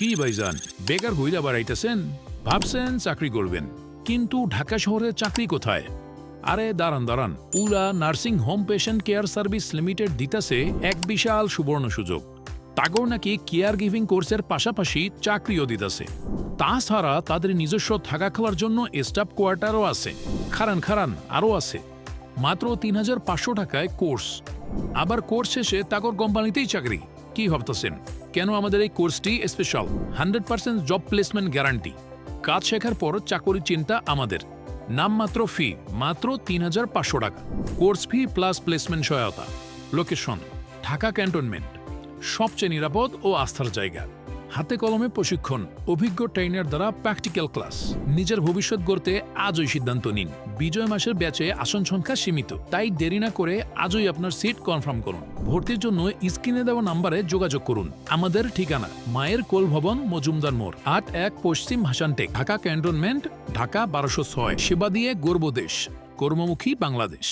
কি ভাইজান, বেকার হইরা বাড়াইতেছেন? ভাবছেন চাকরি করবেন, কিন্তু ঢাকা শহরে চাকরি কোথায়? আরে দাঁড়ান, উরা nursing home patient care service limited দিতেছে এক বিশাল সুবর্ণ সুযোগ। তাগর নাকি কেয়ার গিভিং কোর্সের পাশাপাশি চাকরিও দিতেছে। তাছাড়া তাদের নিজস্ব থাকা খাওয়ার জন্য স্টাফ কোয়ার্টারও আছে। খারান আরও আছে। মাত্র ৩,৫০০ টাকায় কোর্স। আবার কোর্স শেষে তাগর কোম্পানিতেই চাকরি। কি ভাবতেছেন? কেন আমাদের এই কোর্সটি স্পেশাল? 100% job placement guarantee. কাজ শেখার পর চাকরি চিন্তা আমাদের। নামমাত্র ফি মাত্র ৩,৫০০ টাকা। কোর্স ফি প্লাস প্লেসমেন্ট সহায়তা। Location Dhaka cantonment. সবচেয়ে নিরাপদ ও আস্থার জায়গা। হাতে কলমে প্রশিক্ষণ, অভিজ্ঞ ট্রেনার দ্বারা প্র্যাকটিক্যাল ক্লাস। নিজের ভবিষ্যৎ গড়তে আজই সিদ্ধান্ত নিন। বিজয় মাসের ব্যাচে আসন সংখ্যা সীমিত, তাই দেরি না করে আজই আপনার সিট কনফার্ম করুন। ভর্তির জন্য স্ক্রিনে দেওয়া নাম্বারে যোগাযোগ করুন। আমাদের ঠিকানা মায়ের কোল ভবন, মজুমদার মোড়, ৮-১ পশ্চিম ভাসানটেক, ঢাকা ক্যান্টনমেন্ট, ঢাকা ১২০৬। সেবা দিয়ে গর্ব দেশ, কর্মমুখী বাংলাদেশ।